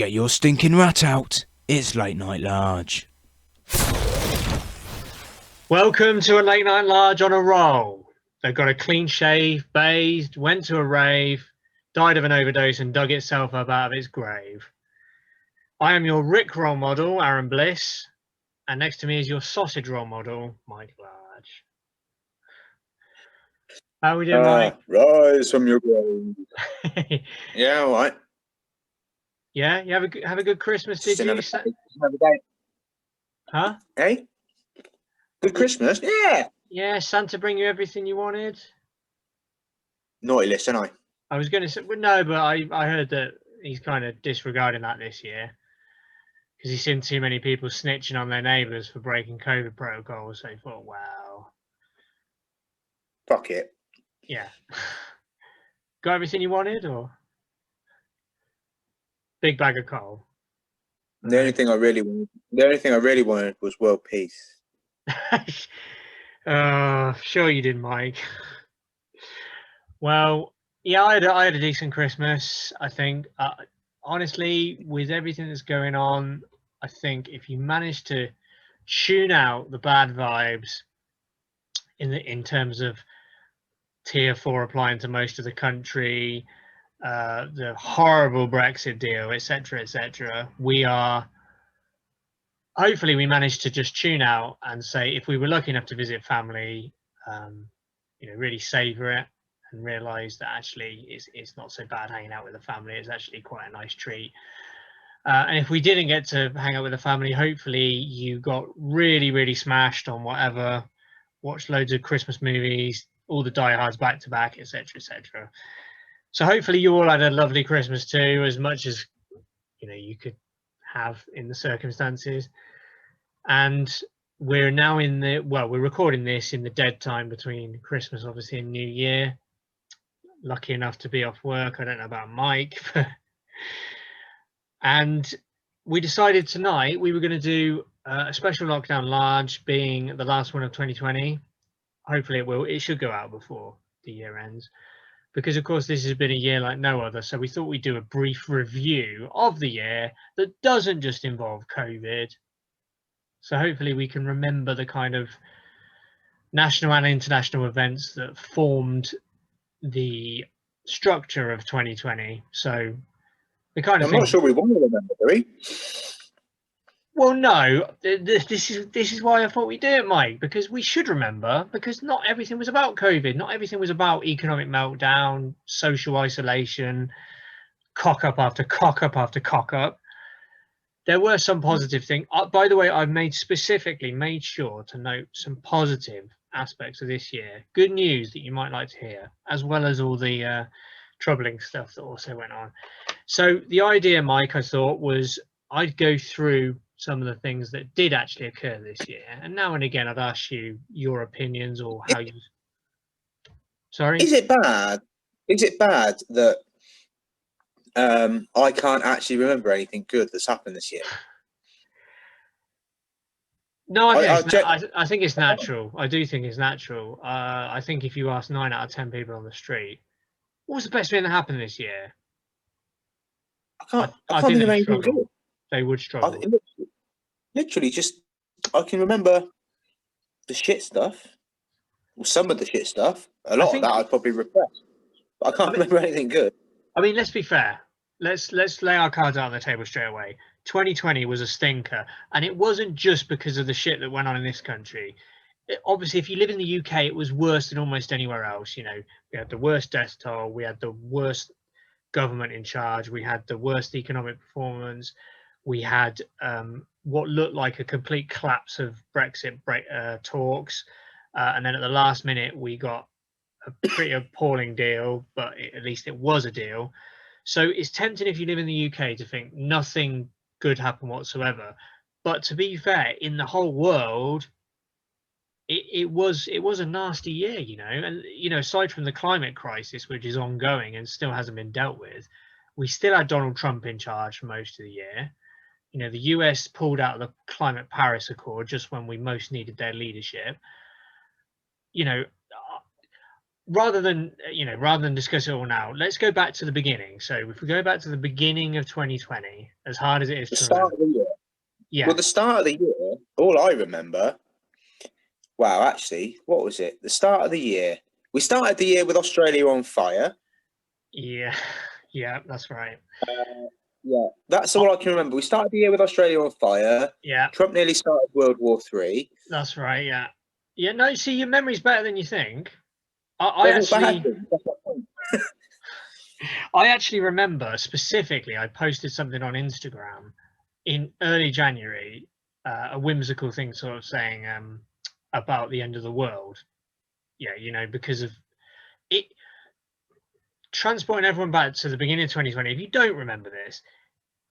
Get your stinking rat out. It's late night large. Welcome to a late night large on a roll. They've got a clean shave, bathed, went to a rave, died of an overdose and dug itself up out of its grave. I am your Rick role model, Aaron Bliss, and next to me is your sausage role model, Mike Large. How are we doing, Mike? Rise from your grave. Yeah, all right. Yeah, you have a good Christmas, did you? Another day. Huh? Hey? Good Christmas? Yeah. Yeah, Santa bring you everything you wanted? Naughty list, didn't I? I was going to say, well, no, but I heard that he's kind of disregarding that this year because he's seen too many people snitching on their neighbours for breaking COVID protocols. So he thought, wow. Fuck it. Yeah. Got everything you wanted, or big bag of coal? The only thing I really wanted was world peace. Sure you did, Mike. Well, yeah, I had a decent Christmas, I think. Honestly, with everything that's going on, I think if you manage to tune out the bad vibes in terms of Tier 4 applying to most of the country, the horrible Brexit deal, etc., hopefully we managed to just tune out and say, if we were lucky enough to visit family, really savor it and realize that actually it's not so bad hanging out with the family. It's actually quite a nice treat. And if we didn't get to hang out with the family, hopefully you got really, really smashed on whatever, watched loads of Christmas movies, all the diehards back to back, etc. So hopefully you all had a lovely Christmas too, as much as you could have in the circumstances. And we're now we're recording this in the dead time between Christmas, obviously, and New Year. Lucky enough to be off work. I don't know about Mike. And we decided tonight we were going to do a special lockdown large, being the last one of 2020. Hopefully it should go out before the year ends, because of course this has been a year like no other. So we thought we'd do a brief review of the year that doesn't just involve COVID. So hopefully we can remember the kind of national and international events that formed the structure of 2020. So the kind of I'm not sure we want to remember, do we? Well, no, this is why I thought we'd do it, Mike, because we should remember, because not everything was about COVID. Not everything was about economic meltdown, social isolation, cock up after cock up after cock up. There were some positive things. By the way, I've made sure to note some positive aspects of this year. Good news that you might like to hear, as well as all the troubling stuff that also went on. So the idea, Mike, I thought, was I'd go through some of the things that did actually occur this year, and now and again I'd ask you your opinions or how you. Sorry. Is it bad? Is it bad that I can't actually remember anything good that's happened this year? No, I think it's natural. I do think it's natural. I think if you ask 9 out of 10 people on the street, what was the best thing that happened this year? I can't think of anything good. They would struggle. Literally, just I can remember the shit stuff, or some of the shit stuff. A lot of that I'd probably repress, but I can't remember anything good. I mean, let's be fair. Let's lay our cards out on the table straight away. 2020 was a stinker, and it wasn't just because of the shit that went on in this country. Obviously, if you live in the UK, it was worse than almost anywhere else. We had the worst death toll, we had the worst government in charge, we had the worst economic performance, we had what looked like a complete collapse of Brexit talks, and then at the last minute we got a pretty appalling deal, but at least it was a deal. So it's tempting if you live in the UK to think nothing good happened whatsoever. But to be fair, in the whole world, it was a nasty year, and aside from the climate crisis, which is ongoing and still hasn't been dealt with, we still had Donald Trump in charge for most of the year. The US pulled out of the Climate Paris Accord just when we most needed their leadership. rather than discuss it all now, let's go back to the beginning. So if we go back to the beginning of 2020, as hard as it is The to start remember, of the year. yeah, Well, the start of the year, all I remember. Wow, actually, what was it? The start of the year. We started the year with Australia on fire. yeah, yeah, that's right. Yeah, that's all I can remember. We started the year with Australia on fire. Yeah, Trump nearly started World War III. that's right. Yeah, yeah. No, see, your memory's better than you think. They're all bad things. That's my point. I actually remember specifically. I posted something on Instagram in early January, a whimsical thing, sort of saying about the end of the world. Yeah, because of it. Transporting everyone back to the beginning of 2020. If you don't remember this,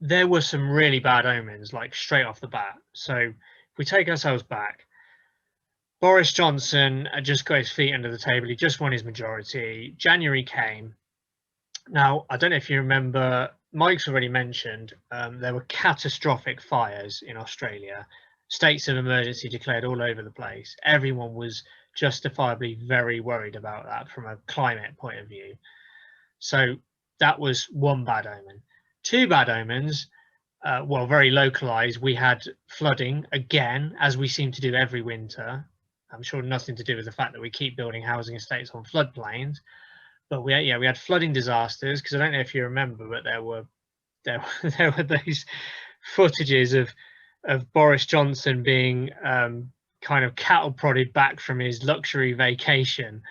there were some really bad omens, like straight off the bat. So if we take ourselves back, Boris Johnson had just got his feet under the table. He just won his majority. January came. Now, I don't know if you remember, Mike's already mentioned there were catastrophic fires in Australia, states of emergency declared all over the place. Everyone was justifiably very worried about that from a climate point of view. So that was one bad omen. Two bad omens, well, very localized. We had flooding again, as we seem to do every winter. I'm sure nothing to do with the fact that we keep building housing estates on floodplains. But we had flooding disasters, because I don't know if you remember, but there were those footages of Boris Johnson being kind of cattle prodded back from his luxury vacation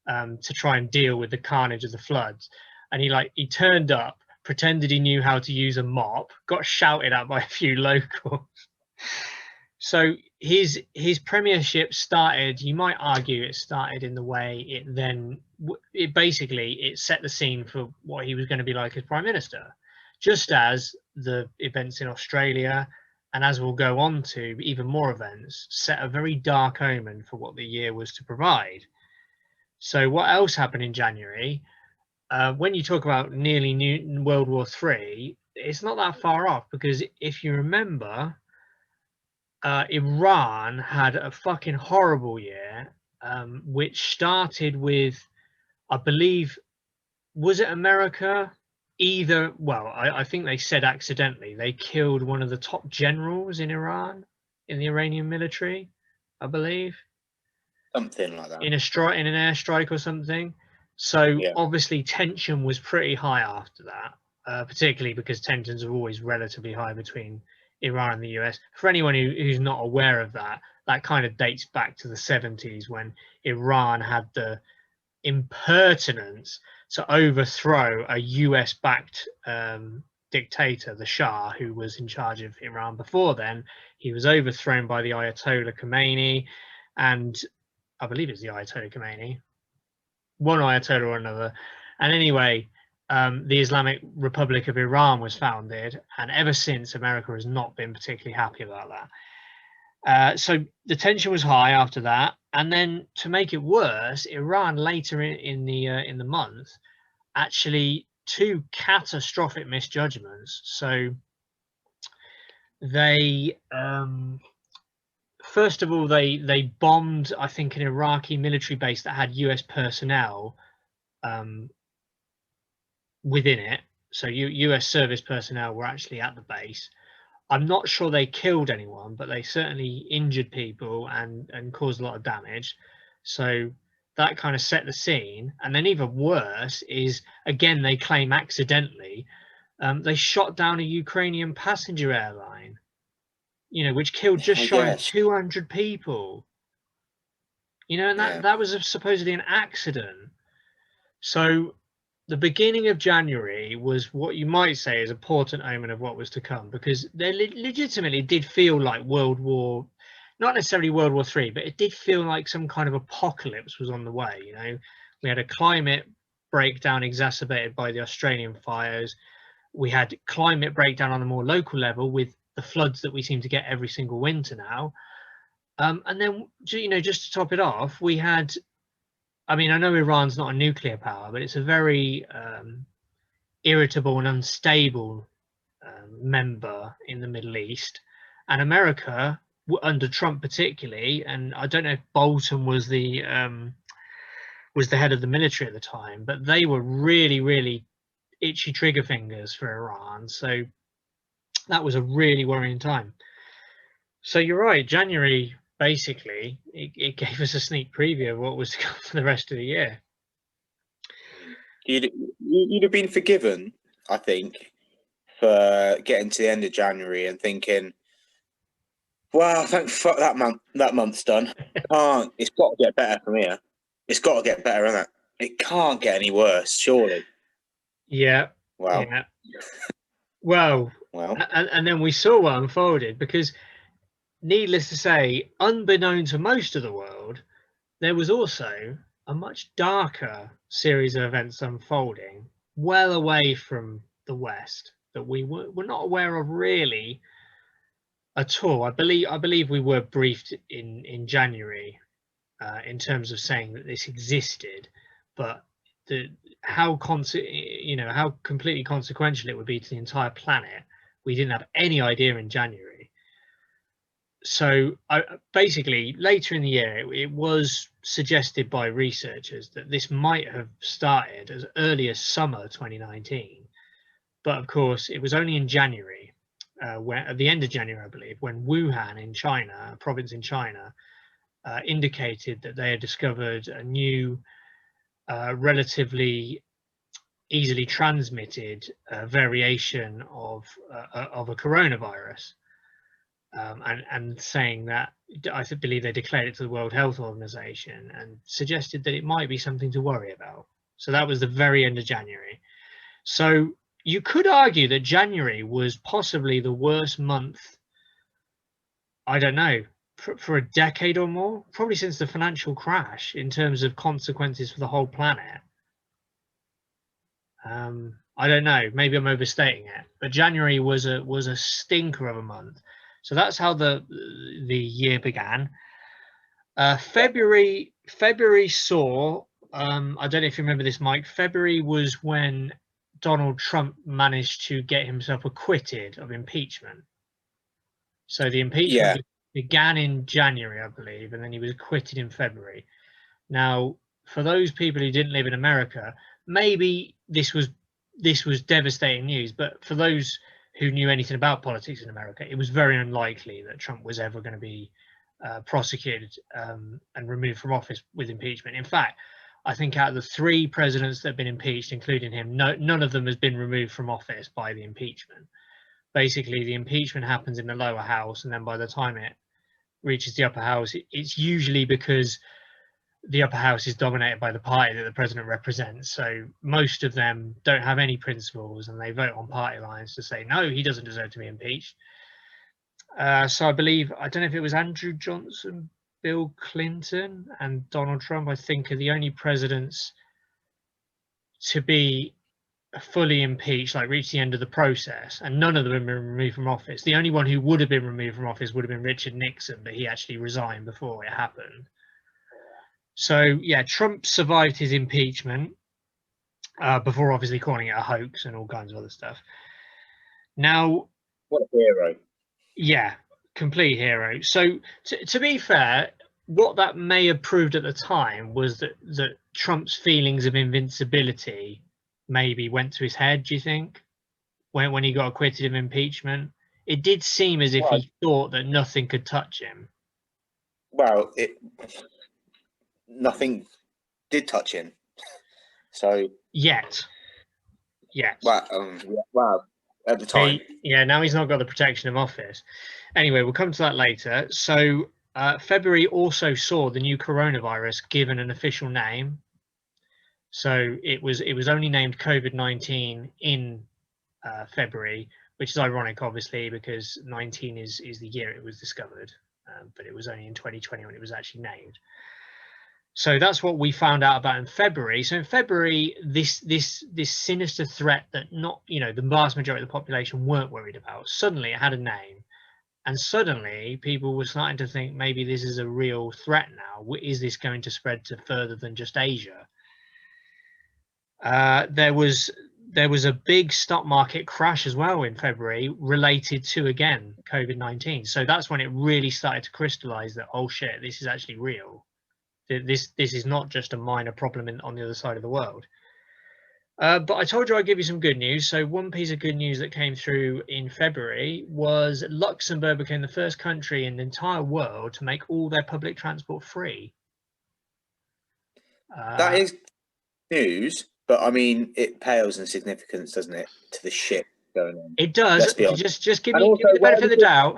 to try and deal with the carnage of the floods. And he turned up, pretended he knew how to use a mop, got shouted at by a few locals. So his premiership started, you might argue it started in the way it basically set the scene for what he was going to be like as prime minister, just as the events in Australia, and as we'll go on to, even more events set a very dark omen for what the year was to provide. So what else happened in January? When you talk about nearly new World War III, it's not that far off, because if you remember, Iran had a fucking horrible year, which started with, I believe, was it America? I think they said accidentally, they killed one of the top generals in Iran, in the Iranian military, I believe. Something like that. In an airstrike or something. So Yeah. obviously tension was pretty high after that, particularly because tensions are always relatively high between Iran and the US. For anyone who's not aware of that, that kind of dates back to the 70s, when Iran had the impertinence to overthrow a US-backed dictator, the Shah, who was in charge of Iran before then. He was overthrown by the Ayatollah Khomeini, and I believe it's the Ayatollah Khomeini, one Ayatollah or another. And anyway, the Islamic Republic of Iran was founded, and ever since, America has not been particularly happy about that. So the tension was high after that, and then to make it worse, Iran later in the month actually two catastrophic misjudgments. So they first of all, they bombed, I think, an Iraqi military base that had US personnel within it. So US service personnel were actually at the base. I'm not sure they killed anyone, but they certainly injured people and caused a lot of damage. So that kind of set the scene. And then even worse is, again, they claim accidentally, they shot down a Ukrainian passenger airline, which killed just shy of 200 people. And that was supposedly an accident. So the beginning of January was what you might say is a portent omen of what was to come, because they legitimately did feel like World War, not necessarily World War III, but it did feel like some kind of apocalypse was on the way. We had a climate breakdown exacerbated by the Australian fires. We had climate breakdown on a more local level with the floods that we seem to get every single winter now. And then, just to top it off, we had, I mean, I know Iran's not a nuclear power, but it's a very irritable and unstable member in the Middle East. And America, under Trump particularly, and I don't know if Bolton was the was the head of the military at the time, but they were really, really itchy trigger fingers for Iran. So that was a really worrying time. So you're right, January, basically, it gave us a sneak preview of what was to come for the rest of the year. You'd have been forgiven, I think, for getting to the end of January and thinking, "Well, thank fuck that month's done. It's got to get better from here. It's got to get better, isn't it? It can't get any worse, surely." Yeah. Wow. Yeah. Well, and then we saw what unfolded, because needless to say, unbeknown to most of the world, there was also a much darker series of events unfolding well away from the West that we were not aware of really at all. I believe we were briefed in January in terms of saying that this existed, but how completely consequential it would be to the entire planet, we didn't have any idea in January. So basically, later in the year, it was suggested by researchers that this might have started as early as summer 2019. But of course, it was only in January, at the end of January, I believe, when Wuhan in China, a province in China, indicated that they had discovered a new, relatively easily transmitted variation of a coronavirus. And saying that, I believe they declared it to the World Health Organization and suggested that it might be something to worry about. So that was the very end of January. So you could argue that January was possibly the worst month, I don't know, for a decade or more, probably since the financial crash, in terms of consequences for the whole planet. I don't know, maybe I'm overstating it, but January was a stinker of a month. So that's how the year began. February saw, I don't know if you remember this, Mike. February was when Donald Trump managed to get himself acquitted of impeachment. So the impeachment began in January, I believe, and then he was acquitted in February. Now, for those people who didn't live in America, maybe this was devastating news, but for those who knew anything about politics in America, it was very unlikely that Trump was ever going to be prosecuted and removed from office with impeachment. In fact, I think out of the 3 presidents that have been impeached, including him, none of them has been removed from office by the impeachment. Basically, the impeachment happens in the lower house, and then by the time it reaches the upper house, it's usually because the upper house is dominated by the party that the president represents. So most of them don't have any principles, and they vote on party lines to say, no, he doesn't deserve to be impeached. So I believe, I don't know if it was Andrew Johnson, Bill Clinton, and Donald Trump, I think, are the only presidents to be fully impeached, like reach the end of the process, and none of them have been removed from office. The only one who would have been removed from office would have been Richard Nixon, but he actually resigned before it happened. So yeah, Trump survived his impeachment before obviously calling it a hoax and all kinds of other stuff. Now, what a hero! Yeah, complete hero. So to be fair, what that may have proved at the time was that Trump's feelings of invincibility maybe went to his head. Do you think when he got acquitted of impeachment, it did seem as if he thought that nothing could touch him? Well, nothing did touch him. So yet. Wow. At the time. Now he's not got the protection of office. Anyway, we'll come to that later. So February also saw the new coronavirus given an official name. So it was only named COVID-19 in February, which is ironic, obviously, because 19 is the year it was discovered, but it was only in 2020 when it was actually named. So that's what we found out about in February. So in February, this sinister threat that the vast majority of the population weren't worried about, suddenly it had a name, and suddenly people were starting to think maybe this is a real threat now. Is this going to spread to further than just Asia? There was a big stock market crash as well in February related to, again, COVID-19. So that's when it really started to crystallize that, oh shit, this is actually real. This is not just a minor problem on the other side of the world. But I told you I'd give you some good news. So one piece of good news that came through in February was Luxembourg became the first country in the entire world to make all their public transport free. That is news, but I mean, it pales in significance, doesn't it, to the shit going on? It does. Let's be honest. Just give And me also, the benefit of the doubt.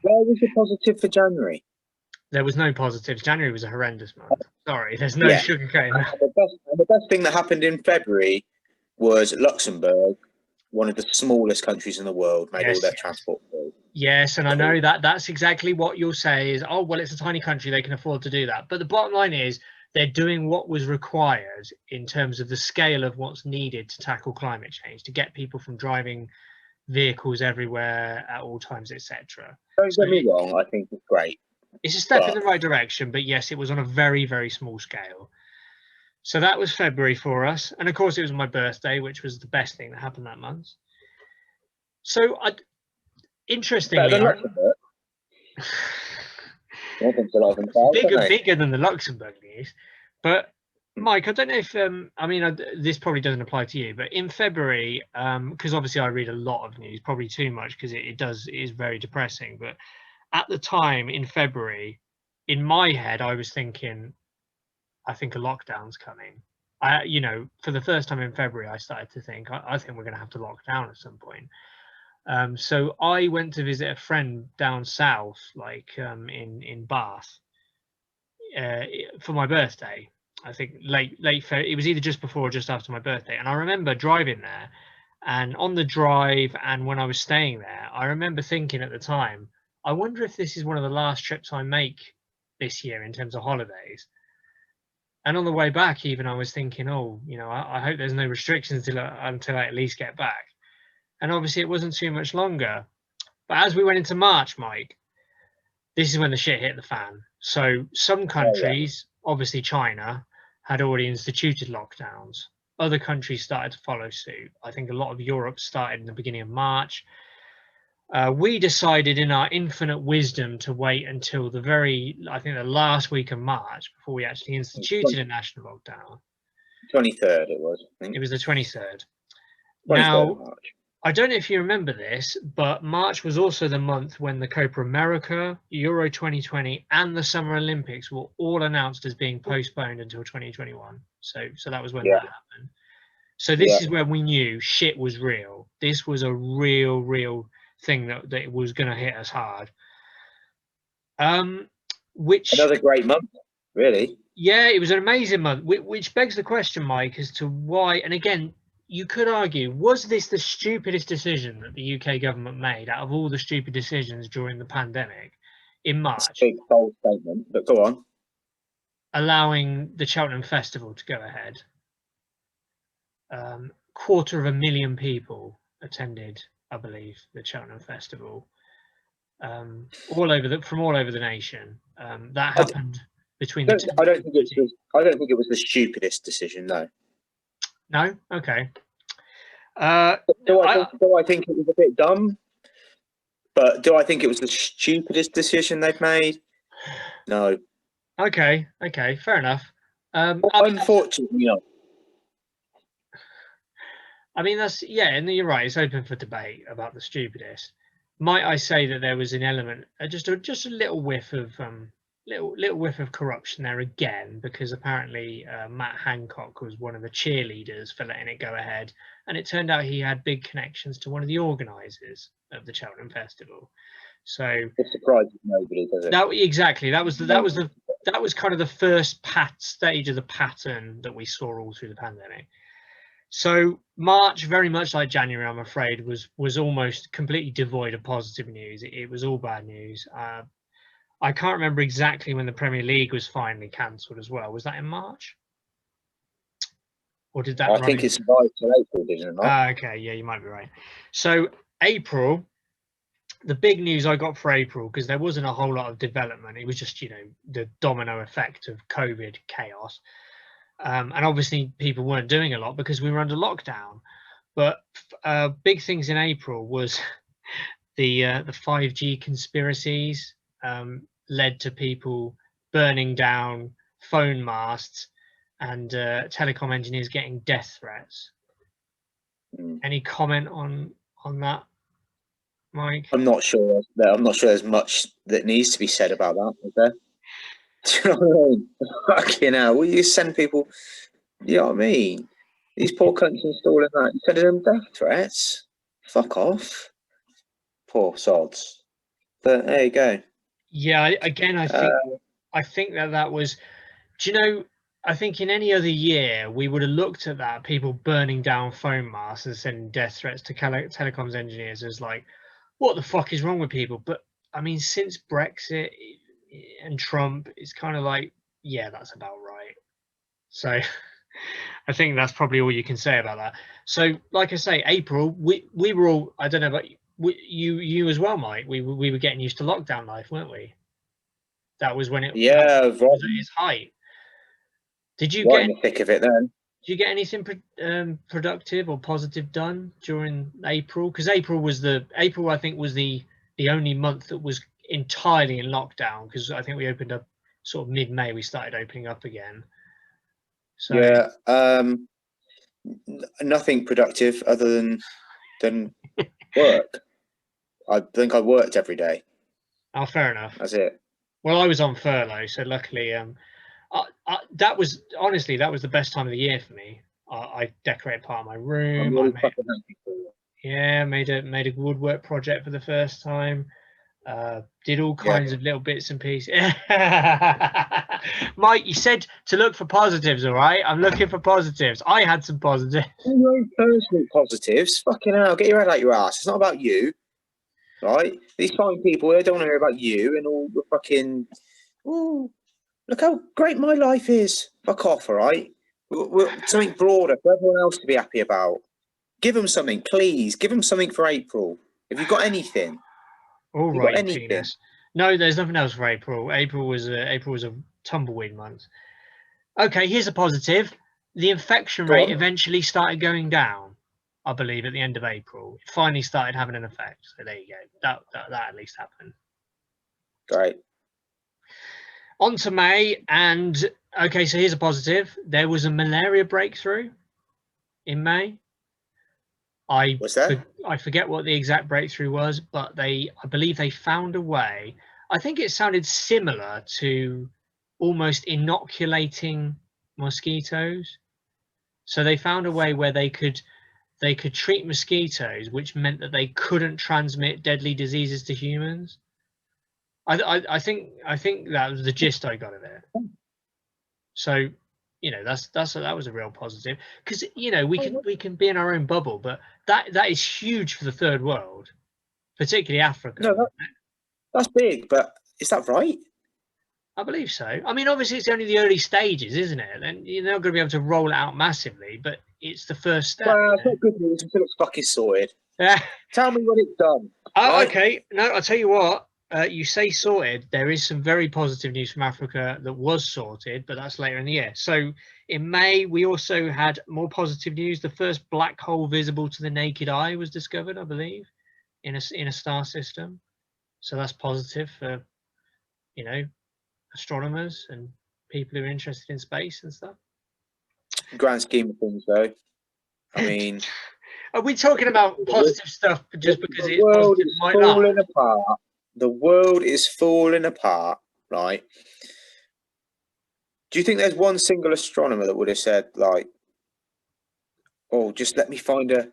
Where was the positive for January? There was no positives. January was a horrendous month. Sorry, there's no sugarcoating that. The best thing that happened in February was Luxembourg, one of the smallest countries in the world, made all their transport free. Yes, and I know that's exactly what you'll say is, oh, well, it's a tiny country, they can afford to do that. But the bottom line is they're doing what was required in terms of the scale of what's needed to tackle climate change, to get people from driving vehicles everywhere at all times, etc. Don't get me wrong, I think it's great. It's a step in the right direction, but yes, it was on a very, very small scale. So that was February for us. And of course, it was my birthday, which was the best thing that happened that month. So, interestingly, bigger than the Luxembourg news. But Mike, I don't know if I mean, this probably doesn't apply to you, but in February, because obviously I read a lot of news, probably too much because it is very depressing. But at the time in February, in my head, I was thinking, I think a lockdown's coming. For the first time in February, I started to think, I think we're going to have to lock down at some point. So I went to visit a friend down south, like in Bath, for my birthday. I think late February. It was either just before or just after my birthday. And I remember driving there, and on the drive and when I was staying there, I remember thinking at the time, I wonder if this is one of the last trips I make this year in terms of holidays. And on the way back, even I was thinking, oh, I hope there's no restrictions until I at least get back. And obviously it wasn't too much longer. But as we went into March, Mike, this is when the shit hit the fan. So some countries, obviously China, had already instituted lockdowns. Other countries started to follow suit. I think a lot of Europe started in the beginning of March. We decided in our infinite wisdom to wait until the last week of March before we actually instituted a national lockdown. 23rd it was, I think. It was the 23rd. 23rd Now, of March. I don't know if you remember this, but March was also the month when the Copa America, Euro 2020, and the Summer Olympics were all announced as being postponed until 2021. So that was when that happened. So this is where we knew shit was real. This was a real thing that it was going to hit us hard. Another great month, really. Yeah, it was an amazing month, which begs the question, Mike, as to why. And again, you could argue, was this the stupidest decision that the UK government made out of all the stupid decisions during the pandemic in March? It's a big, bold statement, but go on. Allowing the Cheltenham Festival to go ahead. 250,000 people attended, I believe, the Cheltenham Festival, from all over the nation. That happened between the two. I don't think it was the stupidest decision, no. No? Okay. Do I think it was a bit dumb? But do I think it was the stupidest decision they've made? No. Okay, fair enough. Unfortunately, no. I mean, and you're right. It's open for debate about the stupidest. Might I say that there was an element, just a little whiff of little whiff of corruption there again, because apparently Matt Hancock was one of the cheerleaders for letting it go ahead, and it turned out he had big connections to one of the organisers of the Cheltenham Festival. So it surprises nobody, does it? Exactly. That was kind of the first stage of the pattern that we saw all through the pandemic. So March, very much like January, I'm afraid, was almost completely devoid of positive news. It was all bad news. I can't remember exactly when the Premier League was finally cancelled as well. Was that in March? Or did that? I think it survived till April, didn't it? Okay, yeah, you might be right. So April, the big news I got for April, because there wasn't a whole lot of development. It was just, the domino effect of COVID chaos. And obviously people weren't doing a lot because we were under lockdown. But big things in April was the 5G conspiracies led to people burning down phone masts and telecom engineers getting death threats. Any comment on that, Mike? I'm not sure. I'm not sure there's much that needs to be said about that, is there? Do you know what I mean? Fucking hell, will you send people? You know what I mean? These poor countries installing that, you sending them death threats? Fuck off. Poor sods. But there you go. Yeah, again, I think that was. Do you know? I think in any other year we would have looked at that, people burning down phone masts and sending death threats to telecoms engineers, as like, what the fuck is wrong with people? But I mean, since Brexit and Trump, it's kind of like, yeah, that's about right. So I think that's probably all you can say about that. So, like I say, April, we were all, I don't know about you as well, Mike. We were getting used to lockdown life, weren't we? That was when it was at its height. Did you get in the thick of it then? Did you get anything productive or positive done during April? Because April, I think, was the only month that was entirely in lockdown. Because I think we opened up sort of mid-May. We started opening up again. So yeah, nothing productive other than work. I think I worked every day. Oh, fair enough. That's it. Well, I was on furlough, so luckily, that was the best time of the year for me. I decorated part of my room. Made a woodwork project for the first time. Did all kinds of little bits and pieces. Mike, you said to look for positives, all right? I'm looking for positives. I had some positives. Your own personal positives. Fucking hell, get your head out your ass. It's not about you, right? These fine people, they don't want to hear about you and all the fucking. Oh, look how great my life is. Fuck off, all right? Something broader for everyone else to be happy about. Give them something, please. Give them something for April. Have you got anything? All right, penis. No, there's nothing else for April. April was a tumbleweed month. Okay, here's a positive. The infection rate eventually started going down, I believe, at the end of April. It finally started having an effect. So there you go. That at least happened. Great. On to May, and okay, so here's a positive. There was a malaria breakthrough in May. I forget what the exact breakthrough was, but I believe they found a way. I think it sounded similar to almost inoculating mosquitoes. So they found a way where they could treat mosquitoes, which meant that they couldn't transmit deadly diseases to humans. I think that was the gist I got of it. So, you know, that was a real positive, because, you know, we can be in our own bubble, but that is huge for the third world, particularly Africa. No, that's big, but is that right? I believe so. I mean, obviously it's only the early stages, isn't it? And you're not going to be able to roll it out massively, but it's the first step. Well, it's not good news until it's fucking sorted. Tell me when it's done. Right? Okay. No, I'll tell you what. You say sorted. There is some very positive news from Africa that was sorted, but that's later in the year. So in May, we also had more positive news. The first black hole visible to the naked eye was discovered, I believe, in a star system. So that's positive for, you know, astronomers and people who are interested in space and stuff. Grand scheme of things, though. I mean, are we talking about positive stuff just because the world is falling apart? The world is falling apart, right? Do you think there's one single astronomer that would have said, like, "Oh, just let me find a,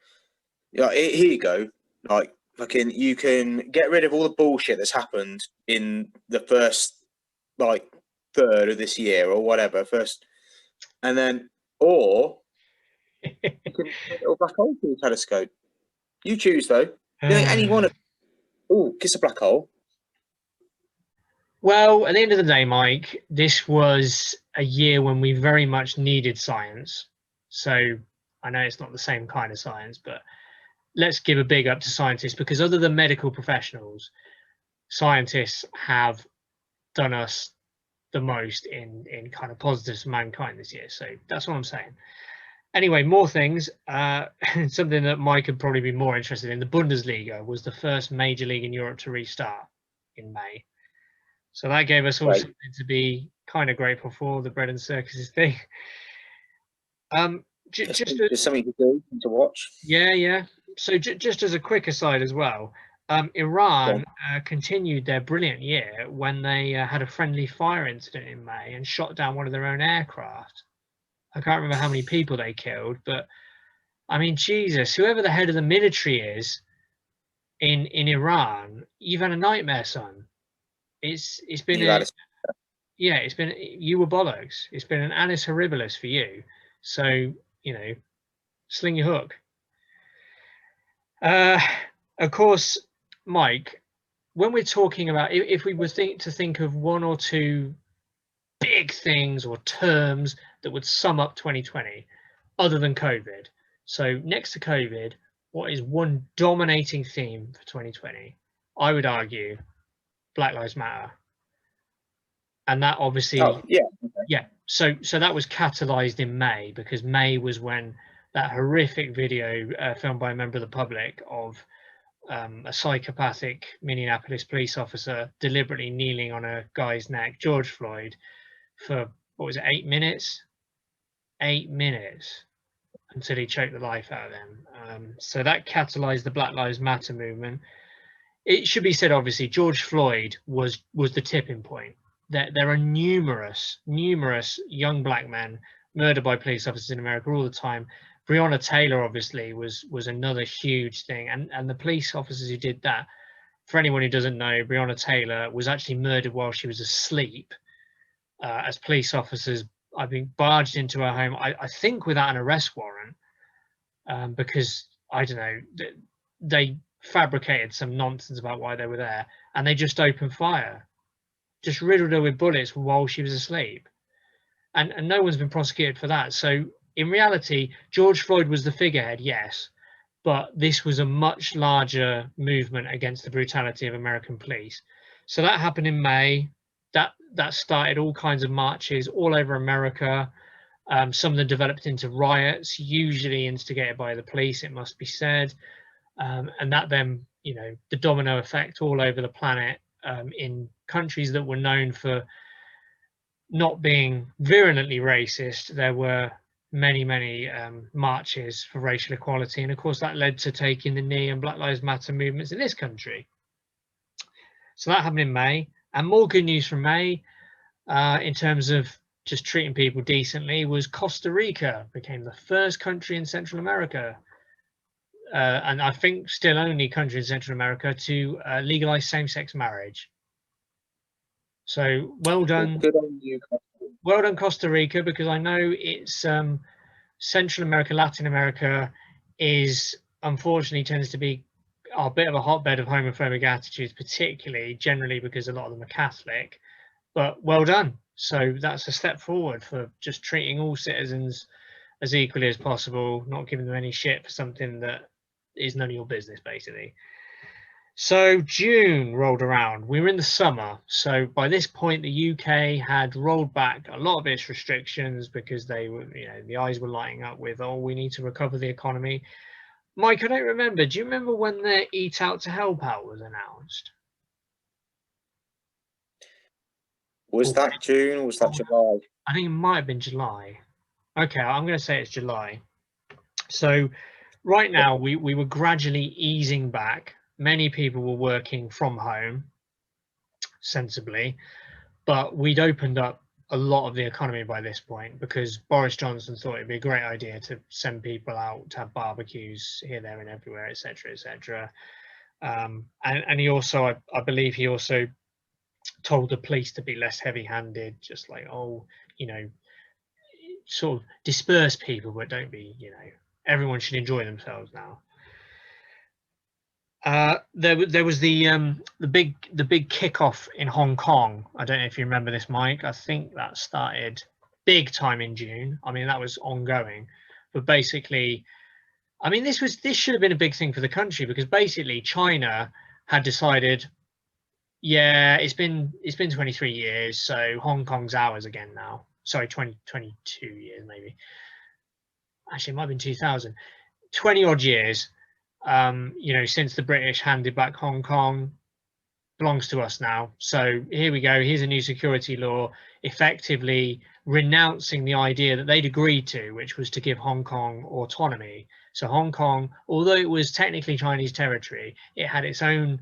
here you go, like, fucking, you can get rid of all the bullshit that's happened in the first, like, third of this year or whatever, first, and then, or you can put a little black hole through the telescope. You choose, though. Do you think anyone? Oh, kiss a black hole." Well, at the end of the day, Mike, this was a year when we very much needed science. So I know it's not the same kind of science, but let's give a big up to scientists, because other than medical professionals, scientists have done us the most in kind of positives for mankind this year. So that's what I'm saying. Anyway, more things. Something that Mike would probably be more interested in. The Bundesliga was the first major league in Europe to restart in May. So that gave us all Right. something to be kind of grateful for, the bread and circuses thing. Just something to do and to watch. yeah. So just as a quick aside as well, Iran continued their brilliant year when they had a friendly fire incident in May and shot down one of their own aircraft. I can't remember how many people they killed, but I mean, Jesus, whoever the head of the military is in Iran, you've had a nightmare, son. It's been you were bollocks. It's been an annus horribilis for you. So, sling your hook. Of course, Mike, when we're talking about, if we were to think of one or two big things or terms that would sum up 2020, other than COVID. So next to COVID, what is one dominating theme for 2020? I would argue Black Lives Matter. And that obviously, so that was catalyzed in May, because May was when that horrific video filmed by a member of the public of a psychopathic Minneapolis police officer deliberately kneeling on a guy's neck, George Floyd, for, what was it, 8 minutes? 8 minutes until he choked the life out of him. So that catalyzed the Black Lives Matter movement. It should be said, obviously, George Floyd was the tipping point. There are numerous young black men murdered by police officers in America all the time. Breonna Taylor, obviously, was another huge thing. And the police officers who did that, for anyone who doesn't know, Breonna Taylor was actually murdered while she was asleep, as police officers, I think, barged into her home, I think without an arrest warrant, because, I don't know, they fabricated some nonsense about why they were there, and they just opened fire, just riddled her with bullets while she was asleep. And no one's been prosecuted for that. So in reality, George Floyd was the figurehead, yes, but this was a much larger movement against the brutality of American police. So that happened in May. That started all kinds of marches all over America. Some of them developed into riots, usually instigated by the police, it must be said. And that then, the domino effect all over the planet, in countries that were known for not being virulently racist, there were many marches for racial equality, and of course that led to taking the knee and Black Lives Matter movements in this country. So that happened in May. And more good news from May, in terms of just treating people decently, was Costa Rica became the first country in Central America, and I think still only country in Central America, to legalize same-sex marriage. So well done. Good on you. Well done, Costa Rica, because I know it's Central America, Latin America is unfortunately tends to be a bit of a hotbed of homophobic attitudes, particularly generally because a lot of them are Catholic. But well done. So that's a step forward for just treating all citizens as equally as possible, not giving them any shit for something that is none of your business, basically. So June rolled around. We were in the summer. So by this point, the UK had rolled back a lot of its restrictions because they were, the eyes were lighting up with, oh, we need to recover the economy. Mike, I don't remember. Do you remember when the Eat Out to Help Out was announced? Was that June or was that July? I think it might have been July. Okay, I'm going to say it's July. So right now, we were gradually easing back. Many people were working from home, sensibly, but we'd opened up a lot of the economy by this point because Boris Johnson thought it'd be a great idea to send people out to have barbecues here, there, and everywhere, etc., etc. And he also, I believe, he also told the police to be less heavy-handed, just like, oh, sort of disperse people, but don't be, everyone should enjoy themselves now. There was the big kickoff in Hong Kong. I don't know if you remember this, Mike. I think that started big time in June. I mean, that was ongoing, but basically, I mean, this should have been a big thing for the country because basically China had decided, yeah, it's been 23 years, so Hong Kong's ours again now. Sorry, 22 years maybe. Actually, it might have been 2000. 20 odd years. Since the British handed back Hong Kong, belongs to us now. So here we go. Here's a new security law, effectively renouncing the idea that they'd agreed to, which was to give Hong Kong autonomy. So Hong Kong, although it was technically Chinese territory, it had its own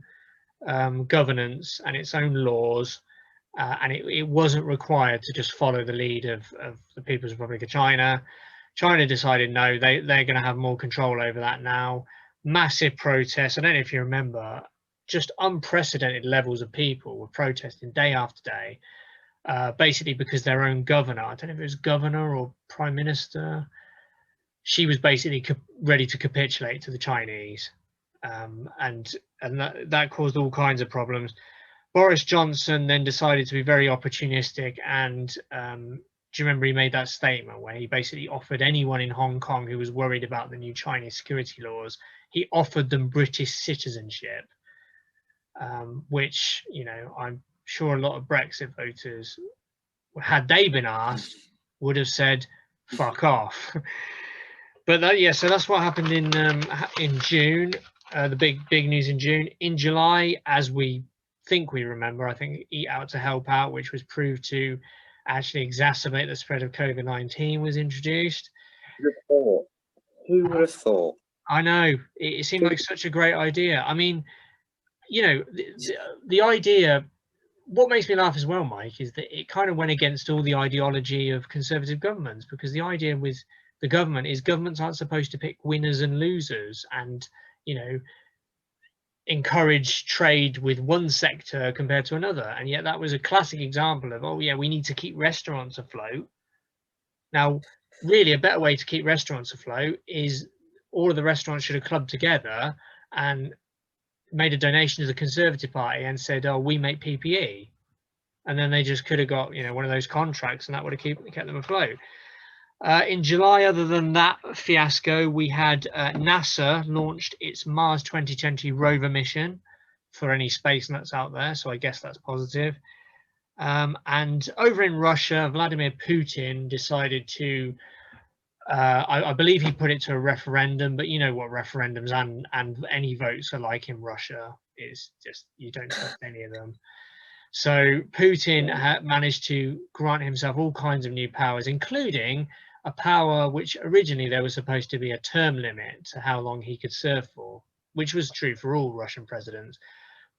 governance and its own laws, and it wasn't required to just follow the lead of the People's Republic of China. China decided no, they're going to have more control over that now. Massive protests. I don't know if you remember, just unprecedented levels of people were protesting day after day, basically because their own governor, I don't know if it was governor or prime minister, she was basically ready to capitulate to the Chinese, and that caused all kinds of problems. Boris Johnson then decided to be very opportunistic, and do you remember he made that statement where he basically offered anyone in Hong Kong who was worried about the new Chinese security laws, he offered them British citizenship, which, you know, I'm sure a lot of Brexit voters, had they been asked, would have said, fuck off. But that, yeah, so that's what happened in June. The big news in June. In July, as we think we remember, I think Eat Out to Help Out, which was proved to actually exacerbate the spread of COVID-19, was introduced. Who would have thought? I know, it seemed like such a great idea. I mean, you know, the idea, what makes me laugh as well, Mike, is that it kind of went against all the ideology of conservative governments, because the idea with the government is governments aren't supposed to pick winners and losers and, you know, encourage trade with one sector compared to another. And yet that was a classic example of, oh yeah, we need to keep restaurants afloat. Now, really, a better way to keep restaurants afloat is all of the restaurants should have clubbed together and made a donation to the Conservative Party and said, oh, we make PPE. And then they just could have got, you know, one of those contracts, and that would have kept them afloat. In July, other than that fiasco, we had NASA launched its Mars 2020 rover mission for any space nuts out there, so I guess that's positive. And over in Russia, Vladimir Putin decided to, I believe he put it to a referendum, but you know what referendums and any votes are like in Russia. It's just, you don't trust any of them. So Putin managed to grant himself all kinds of new powers, including a power which originally there was supposed to be a term limit to how long he could serve for, which was true for all Russian presidents.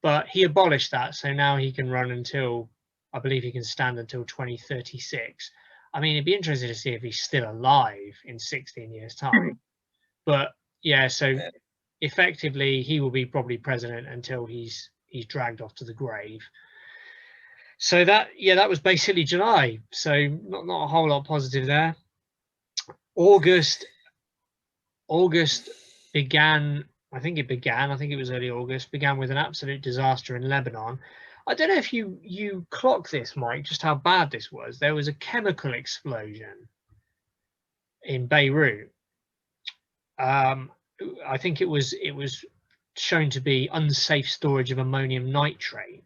But he abolished that, so now he can run until, I believe he can stand until 2036. I mean, it'd be interesting to see if he's still alive in 16 years' time. But yeah, so effectively he will be probably president until he's dragged off to the grave. So that, yeah, that was basically July. So not a whole lot positive there. August began, I think it was early August, began with an absolute disaster in Lebanon. I don't know if you clock this, Mike, just how bad this was. There was a chemical explosion in Beirut. I think it was shown to be unsafe storage of ammonium nitrate.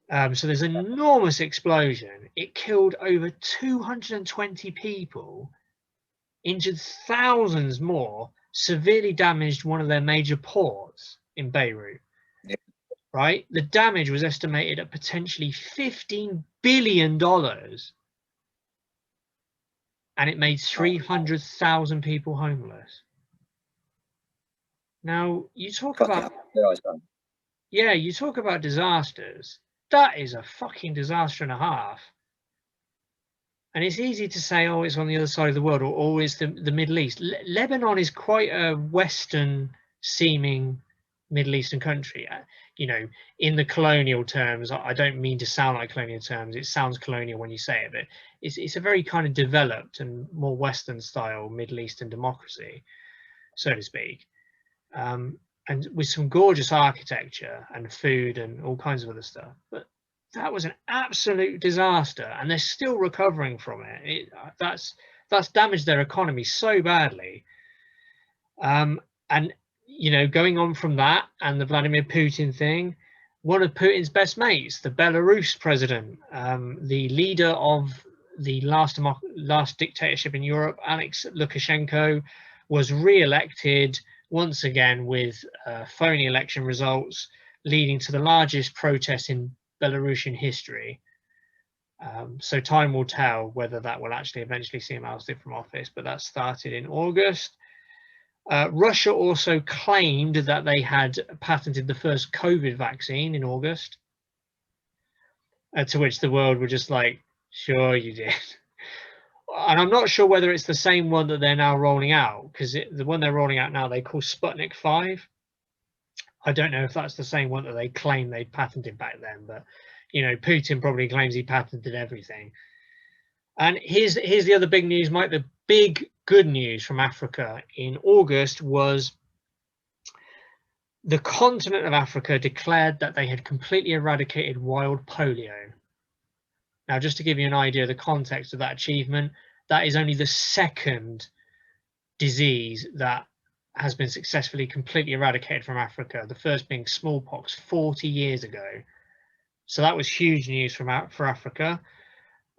So there's an enormous explosion. It killed over 220 people, injured thousands more, severely damaged one of their major ports in Beirut. Yeah. Right? The damage was estimated at potentially $15 billion, and it made 300,000 people homeless. Now, you talk about, yeah, you talk about disasters. That is a fucking disaster and a half. And it's easy to say, oh, it's on the other side of the world, or it's the Middle East. Lebanon is quite a Western-seeming Middle Eastern country. You know, in the colonial terms, I don't mean to sound like colonial terms. It sounds colonial when you say it, but it's a very kind of developed and more Western-style Middle Eastern democracy, so to speak. And with some gorgeous architecture and food and all kinds of other stuff. But that was an absolute disaster, and they're still recovering from it. That's damaged their economy so badly. And you know, going on from that and the Vladimir Putin thing, one of Putin's best mates, the Belarus president, the leader of the last dictatorship in Europe, Alex Lukashenko, was re-elected once again with phony election results. leading to the largest protest in Belarusian history. So time will tell whether that will actually eventually see him ousted from office, but that started in August. Russia also claimed that they had patented the first COVID vaccine in August, to which the world were just like, sure you did. And I'm not sure whether it's the same one that they're now rolling out, because the one they're rolling out now they call Sputnik 5. I don't know if that's the same one that they claim they patented back then, but you know, Putin probably claims he patented everything. And here's the other big news, Mike. The big good news from Africa in August was the continent of Africa declared that they had completely eradicated wild polio. Now, just to give you an idea of the context of that achievement, that is only the second disease that has been successfully completely eradicated from Africa, the first being smallpox 40 years ago. So that was huge news for Africa.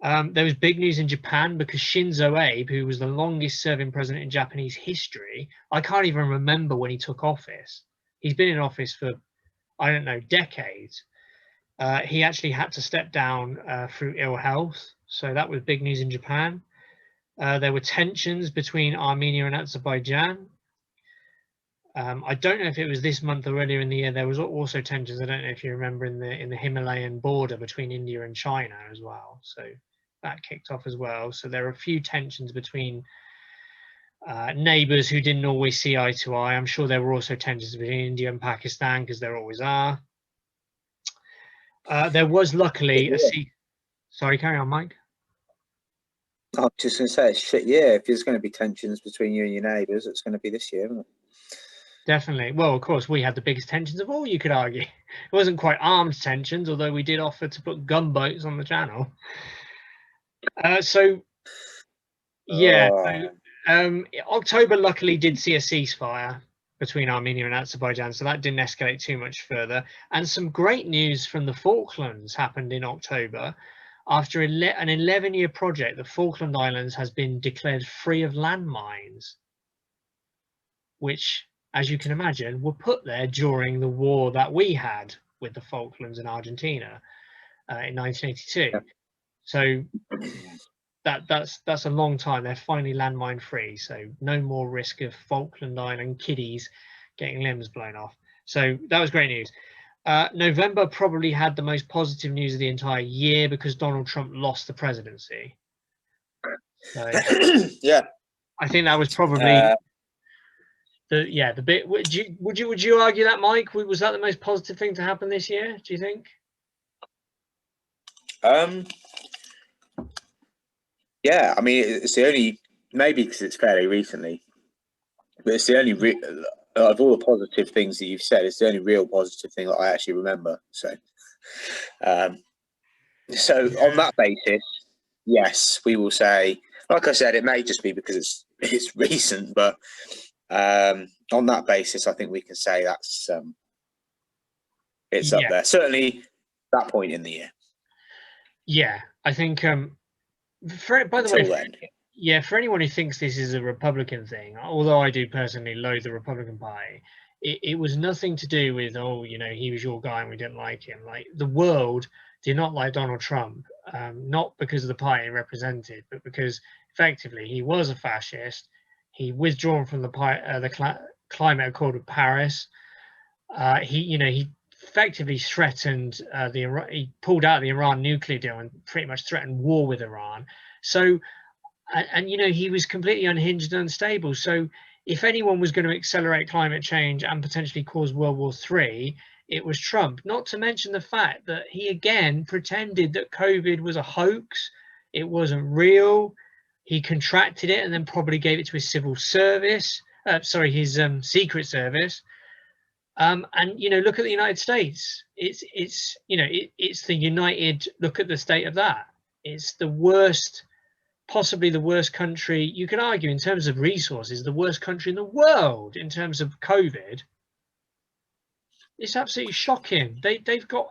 There was big news in Japan because Shinzo Abe, who was the longest serving president in Japanese history, I can't even remember when he took office. He's been in office for, I don't know, decades. He actually had to step down through ill health. So that was big news in Japan. There were tensions between Armenia and Azerbaijan. I don't know if it was this month or earlier in the year. There was also tensions. I don't know if you remember in the Himalayan border between India and China as well. So that kicked off as well. So there are a few tensions between neighbours who didn't always see eye to eye. I'm sure there were also tensions between India and Pakistan, because there always are. There was luckily a Sorry, carry on, Mike. I was just going to say, shit, yeah, if there's going to be tensions between you and your neighbours, it's going to be this year, isn't it? Definitely. Well, of course, we had the biggest tensions of all, you could argue. It wasn't quite armed tensions, although we did offer to put gunboats on the channel. So October luckily did see a ceasefire between Armenia and Azerbaijan, so that didn't escalate too much further. And some great news from the Falklands happened in October. After an 11-year project, the Falkland Islands has been declared free of landmines, which, as you can imagine, were put there during the war that we had with the Falklands and Argentina in 1982. Yeah. So that's a long time. They're finally landmine free, so no more risk of Falkland Island kiddies getting limbs blown off. So that was great news. November probably had the most positive news of the entire year because Donald Trump lost the presidency. So, yeah, I think that was probably the bit. Would you argue that, Mike? Was that the most positive thing to happen this year? Do you think? Yeah, I mean, it's the only, maybe because it's fairly recently, but it's the only of all the positive things that you've said, it's the only real positive thing that I actually remember. So, on that basis, yes, we will say. Like I said, it may just be because it's recent, but on that basis, I think we can say that's it's up there. Certainly, that point in the year. Yeah, I think. By the way, for anyone who thinks this is a Republican thing, although I do personally loathe the Republican Party, it was nothing to do with, he was your guy and we didn't like him. Like, the world did not like Donald Trump, not because of the party he represented, but because effectively he was a fascist. He withdrawn from the climate accord of Paris. He effectively threatened he pulled out of the Iran nuclear deal and pretty much threatened war with Iran. So, and he was completely unhinged and unstable. So if anyone was going to accelerate climate change and potentially cause World War III, it was Trump. Not to mention the fact that he again pretended that COVID was a hoax. It wasn't real. He contracted it and then probably gave it to his civil service. His secret service. And look at the United States. It's the United. Look at the state of that. It's the worst, possibly the worst country. You could argue in terms of resources, the worst country in the world in terms of COVID. It's absolutely shocking. They've got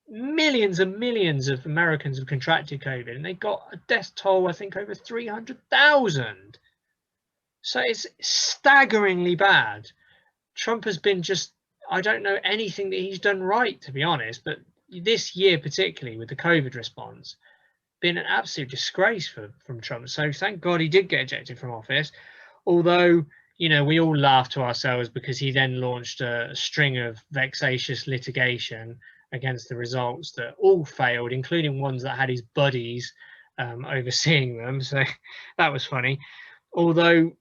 millions and millions of Americans have contracted COVID, and they've got a death toll, I think, over 300,000. So it's staggeringly bad. Trump has been just I don't know anything that he's done right, to be honest. But this year, particularly with the COVID response, been an absolute disgrace from Trump. So thank God he did get ejected from office. Although, you know, we all laughed to ourselves because he then launched a string of vexatious litigation against the results that all failed, including ones that had his buddies overseeing them. So that was funny. Although,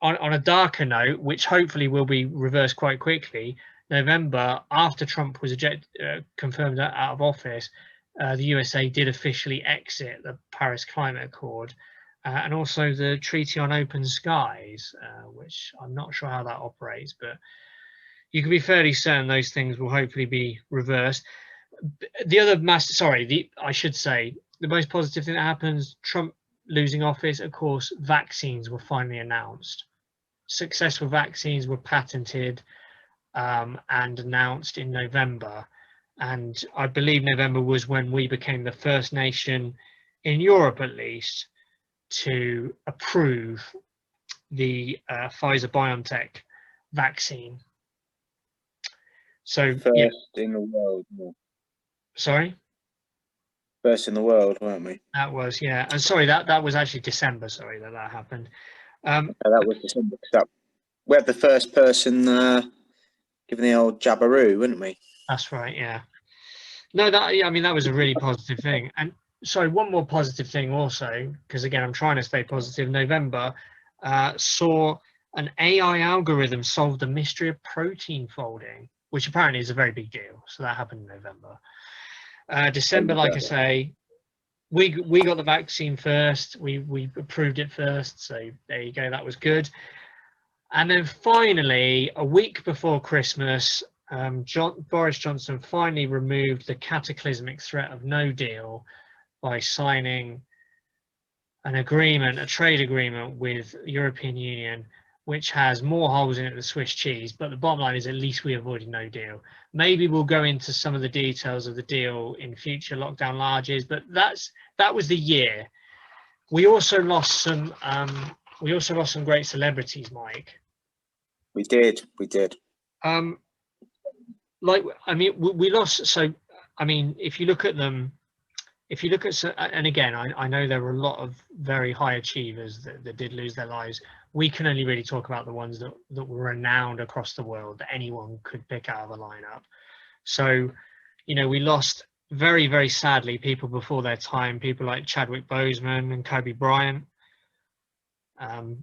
on a darker note, which hopefully will be reversed quite quickly, November, after Trump was confirmed out of office, the USA did officially exit the Paris Climate Accord and also the Treaty on Open Skies, which I'm not sure how that operates, but you can be fairly certain those things will hopefully be reversed. The other I should say, the most positive thing that happens, Trump losing office, of course, vaccines were finally announced. Successful vaccines were patented and announced in November. And I believe November was when we became the first nation in Europe, at least, to approve the Pfizer-BioNTech vaccine. So First in the world. Yeah. Sorry? First in the world, weren't we? That was, yeah. And sorry, that was actually December, sorry, that happened. That was December. We had the first person giving the old jabberoo, weren't we? That's right, yeah. No, I mean, that was a really positive thing. And sorry, one more positive thing also, because again, I'm trying to stay positive. November saw an AI algorithm solve the mystery of protein folding, which apparently is a very big deal. So that happened in November. December, like I say, we got the vaccine first. We approved it first. So there you go. That was good. And then finally, a week before Christmas, Boris Johnson finally removed the cataclysmic threat of no deal by signing an agreement, a trade agreement with the European Union, which has more holes in it than Swiss cheese. But the bottom line is, at least we avoided no deal. Maybe we'll go into some of the details of the deal in future lockdown larges, but that was the year. We also lost some great celebrities, Mike. We did. Like, I mean, we lost. So, I mean, if you look at them, and again, I know there were a lot of very high achievers that did lose their lives. We can only really talk about the ones that were renowned across the world that anyone could pick out of a lineup. So, you know, we lost very, very sadly people before their time, people like Chadwick Boseman and Kobe Bryant.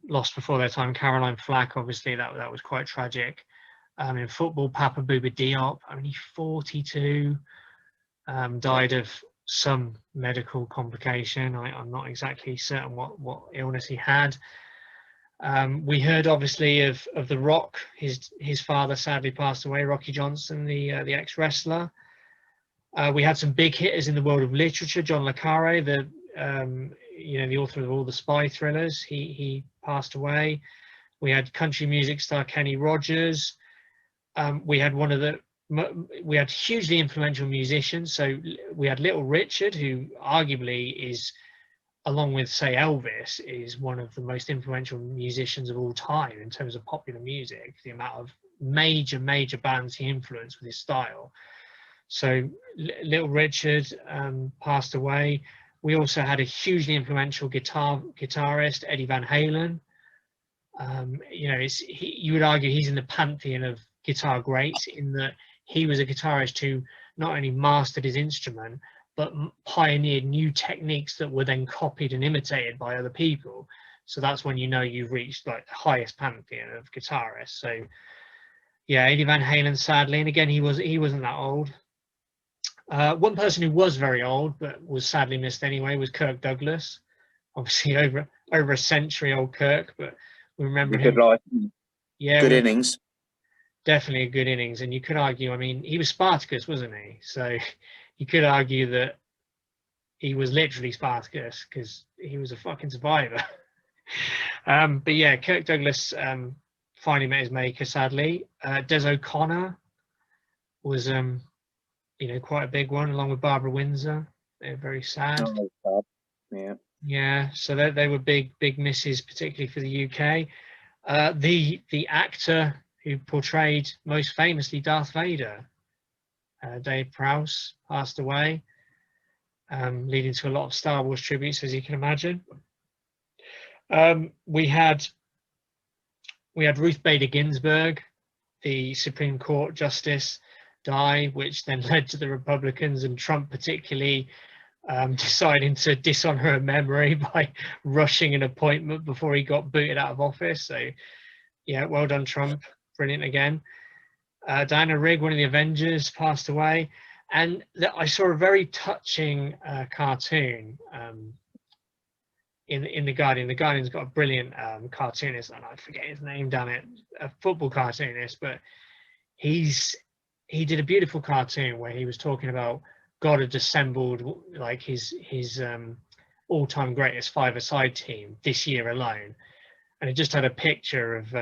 Lost before their time. Caroline Flack, obviously, that was quite tragic. In football, Papa Bouba Diop, only 42, died of some medical complication. I'm not exactly certain what illness he had. We heard obviously of The Rock. His father sadly passed away, Rocky Johnson, the ex-wrestler. We had some big hitters in the world of literature. John le Carre, the author of all the spy thrillers, he passed away. We had country music star Kenny Rogers. We had hugely influential musicians. So we had Little Richard, who arguably is, along with say Elvis, is one of the most influential musicians of all time in terms of popular music. The amount of major bands he influenced with his style. So Little Richard passed away. We also had a hugely influential guitarist, Eddie Van Halen. You would argue he's in the pantheon of guitar greats, in that he was a guitarist who not only mastered his instrument, but pioneered new techniques that were then copied and imitated by other people. So that's when you know you've reached like the highest pantheon of guitarists. So yeah, Eddie Van Halen, sadly, and again, he wasn't that old. One person who was very old but was sadly missed anyway was Kirk Douglas. Obviously over a century old Kirk, but we remember him. Good life. Yeah, good innings. Definitely a good innings, and you could argue, I mean, he was Spartacus, wasn't he? So you could argue that he was literally Spartacus because he was a fucking survivor. But yeah, Kirk Douglas finally met his maker, sadly. Des O'Connor was quite a big one, along with Barbara Windsor. They're very sad. Oh, yeah, so they were big misses, particularly for the UK. The actor who portrayed most famously Darth Vader. Dave Prowse passed away, leading to a lot of Star Wars tributes, as you can imagine. We had Ruth Bader Ginsburg, the Supreme Court Justice, die, which then led to the Republicans and Trump particularly deciding to dishonor her memory by rushing an appointment before he got booted out of office. So, yeah, well done, Trump. Brilliant again. Diana Rigg, one of the Avengers, passed away. And I saw a very touching cartoon in The Guardian. The Guardian's got a brilliant cartoonist, and I forget his name, damn it, a football cartoonist, but he did a beautiful cartoon where he was talking about God had assembled like his all-time greatest five-a-side team this year alone, and it just had a picture of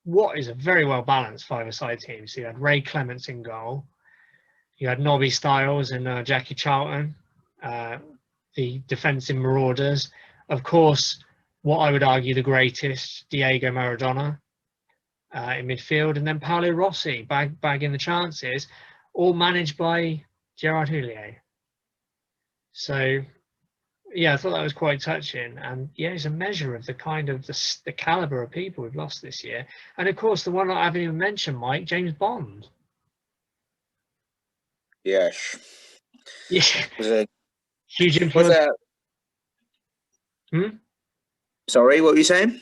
what is a very well-balanced five-a-side team. So you had Ray Clements in goal, you had Nobby Stiles and Jackie Charlton, the defensive marauders. Of course, what I would argue the greatest, Diego Maradona in midfield, and then Paolo Rossi bagging the chances, all managed by Gerard Houllier. So, yeah, I thought that was quite touching, and yeah, it's a measure of the kind of the caliber of people we've lost this year. And of course, the one I haven't even mentioned, Mike, James Bond. Yes. Yeah, Was it? huge Was influence. it? Sorry, what were you saying?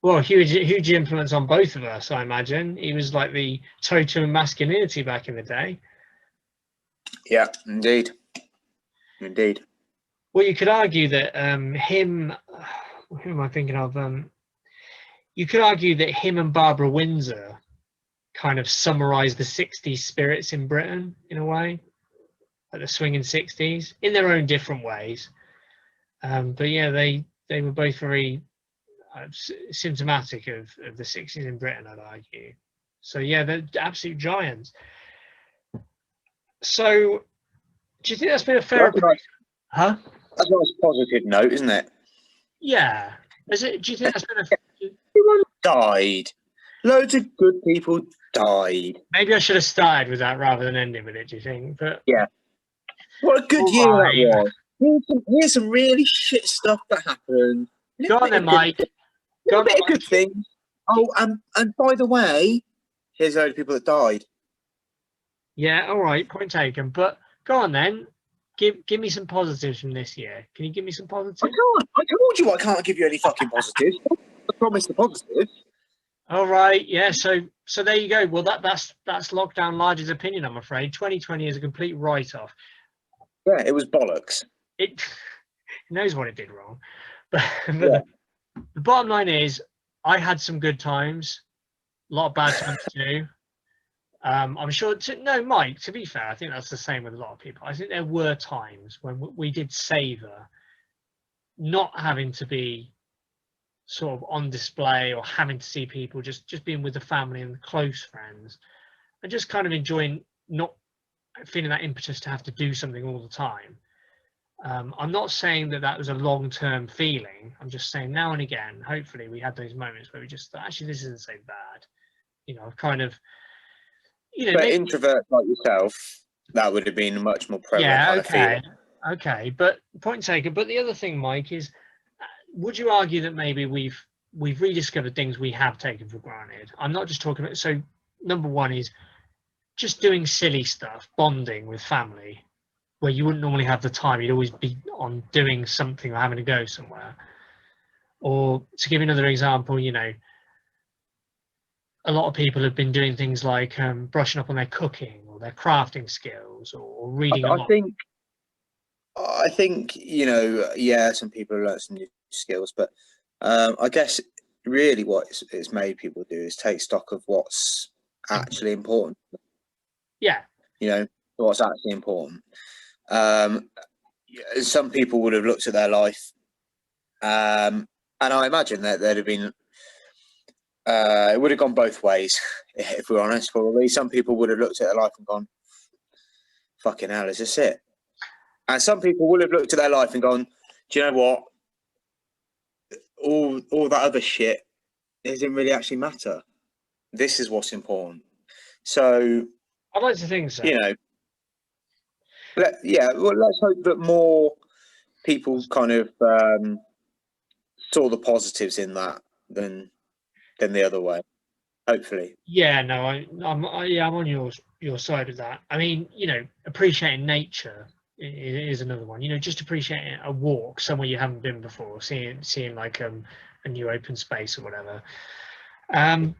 Well, huge influence on both of us, I imagine. He was like the totem of masculinity back in the day. Yeah, indeed. Indeed. Well, you could argue that him, who am I thinking of? You could argue that him and Barbara Windsor kind of summarise the 60s spirits in Britain, in a way, like the swinging 60s, in their own different ways. But yeah, they were both very symptomatic of the 60s in Britain, I'd argue. So yeah, they're absolute giants. So do you think that's been a fair That's a nice positive note, isn't it? Yeah. Do you think that's been Everyone died. Loads of good people died. Maybe I should have started with that rather than ending with it, do you think? But yeah. What a good year that was. Here's some really shit stuff that happened. Go on then, Mike. A bit of good things. Oh, and by the way, here's a load of people that died. Yeah, all right, point taken. But go on then. Give me some positives from this year. Can you give me some positives? I can't. I told you I can't give you any fucking positives. I promised the positives. All right, yeah. So there you go. Well, that's Lockdown Large's opinion, I'm afraid. 2020 is a complete write-off. Yeah, it was bollocks. It knows what it did wrong, but the bottom line is, I had some good times, a lot of bad times too. I'm sure. Mike. To be fair, I think that's the same with a lot of people. I think there were times when we did savour not having to be sort of on display or having to see people, just being with the family and the close friends, and just kind of enjoying not feeling that impetus to have to do something all the time. I'm not saying that was a long-term feeling. I'm just saying now and again, hopefully we had those moments where we just thought, actually, this isn't so bad. You know, kind of, you know. But introverts like yourself, that would have been a much more prevalent kind of feeling. Okay. But point taken. But the other thing, Mike, is, would you argue that maybe we've rediscovered things we have taken for granted? I'm not just talking about. So number one is just doing silly stuff, bonding with family, where you wouldn't normally have the time. You'd always be on doing something or having to go somewhere. Or to give you another example, you know, a lot of people have been doing things like brushing up on their cooking or their crafting skills or reading a lot. I think, you know, yeah, some people have learned some new skills, but I guess really what it's made people do is take stock of what's actually important. Yeah. You know, what's actually important. Some people would have looked at their life, and I imagine that there'd have been, it would have gone both ways, if we're honest, probably. Some people would have looked at their life and gone, fucking hell, is this it? And some people would have looked at their life and gone, do you know what? All that other shit doesn't really actually matter. This is what's important. So, I'd like to think so. you know, let's hope that more people kind of saw the positives in that than the other way. Hopefully. Yeah, no, I'm on your side of that. I mean, appreciating nature is another one. Just appreciating a walk somewhere you haven't been before, seeing like a new open space or whatever.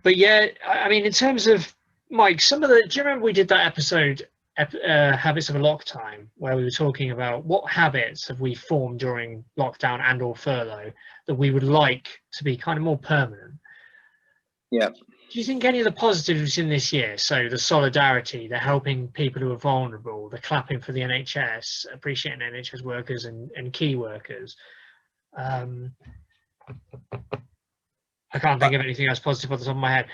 But yeah, I mean, in terms of Mike, do you remember we did that episode, Habits of a Lock Time, where we were talking about what habits have we formed during lockdown and or furlough that we would like to be kind of more permanent? Yeah. Do you think any of the positives in this year, so the solidarity, the helping people who are vulnerable, the clapping for the NHS, appreciating NHS workers and key workers, I can't think of anything else positive off the top of my head.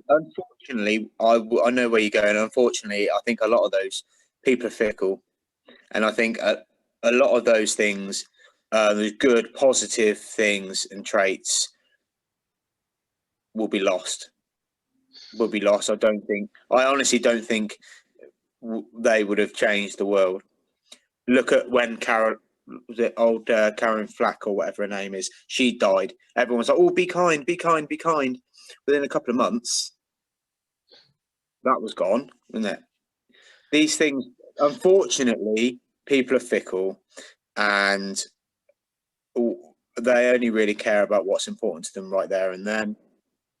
Unfortunately, I know where you're going. Unfortunately, I think a lot of those people are fickle, and I think a lot of those things, the good, positive things and traits, will be lost. I honestly don't think they would have changed the world. Look at when Karen Flack or whatever her name is, she died. Everyone was like, "Oh, be kind, be kind, be kind." Within a couple of months, that was gone, wasn't it? These things, unfortunately, people are fickle, and they only really care about what's important to them right there and then.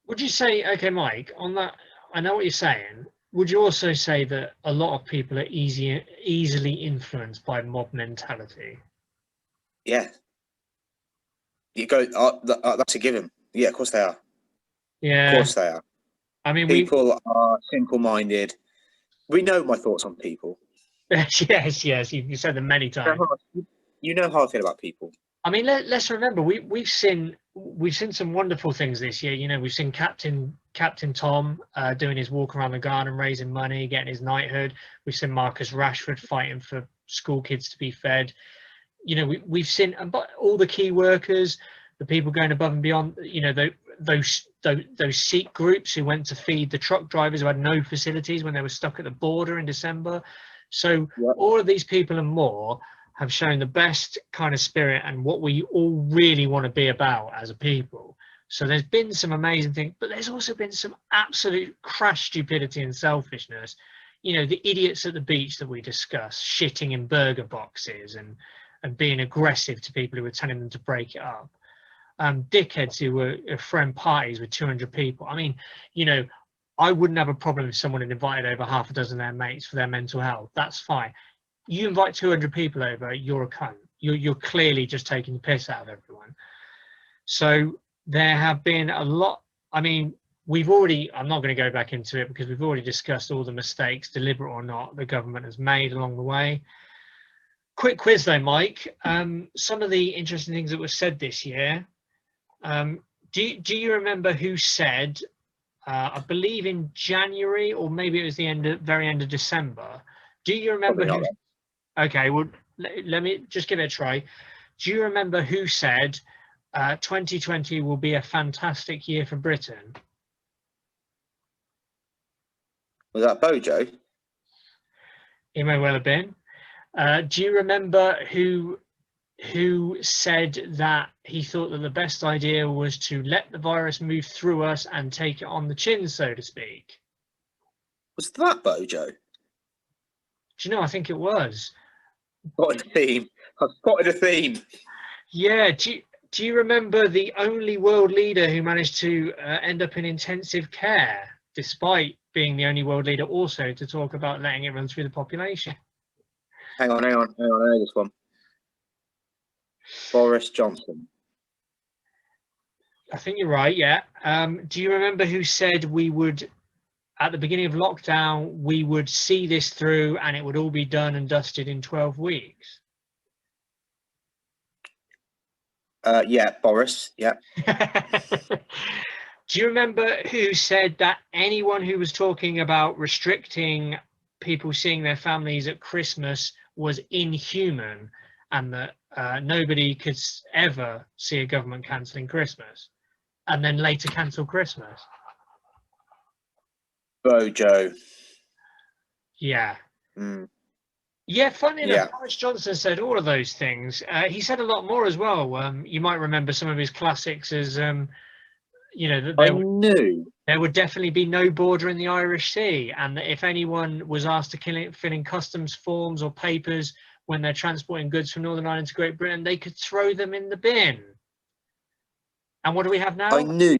Would you say, okay, Mike, on that, I know what you're saying. Would you also say that a lot of people are easily influenced by mob mentality? Yeah. You go, that's a given. Yeah, of course they are. Yeah. Of course they are. I mean, people are simple-minded. We know my thoughts on people. Yes, you said them many times. You know how I feel about people. I mean, let's remember we've seen some wonderful things this year. We've seen Captain Tom doing his walk around the garden, raising money, getting his knighthood. We've seen Marcus Rashford fighting for school kids to be fed. We've seen all the key workers, the people going above and beyond. Those Sikh groups who went to feed the truck drivers who had no facilities when they were stuck at the border in December. So all of these people and more have shown the best kind of spirit and what we all really want to be about as a people. So there's been some amazing things, but there's also been some absolute crash stupidity and selfishness. The idiots at the beach that we discussed, shitting in burger boxes and being aggressive to people who were telling them to break it up. Dickheads who were friend parties with 200 people. I mean, I wouldn't have a problem if someone had invited over half a dozen of their mates for their mental health. That's fine. You invite 200 people over, you're a cunt. You're clearly just taking the piss out of everyone. So there have been a lot. I mean, I'm not going to go back into it because we've already discussed all the mistakes, deliberate or not, the government has made along the way. Quick quiz though, Mike. Some of the interesting things that were said this year. Do you remember who said, I believe in January, or maybe it was the very end of December. Do you remember who? Okay, well, let me just give it a try. Do you remember who said 2020 will be a fantastic year for Britain? Was that Bojo? It may well have been. Do you remember who said that he thought that the best idea was to let the virus move through us and take it on the chin, so to speak? Was that Bojo? Do you know? I think it was. Spotted a theme. I've spotted a theme. Yeah. Do you remember the only world leader who managed to end up in intensive care, despite being the only world leader also to talk about letting it run through the population? Hang on. I know this one. Boris Johnson. I think you're right, yeah. Do you remember who said we would, at the beginning of lockdown, we would see this through and it would all be done and dusted in 12 weeks? Yeah, Boris, yeah. Do you remember who said that anyone who was talking about restricting people seeing their families at Christmas was inhuman and that nobody could ever see a government cancelling Christmas and then later cancel Christmas? Bojo. Yeah. Mm. Yeah, funny enough, Yeah. Boris Johnson said all of those things. He said a lot more as well. You might remember some of his classics as, that I knew. there would definitely be no border in the Irish Sea, and that if anyone was asked to fill in customs forms or papers when they're transporting goods from Northern Ireland to Great Britain, they could throw them in the bin. And what do we have now? I knew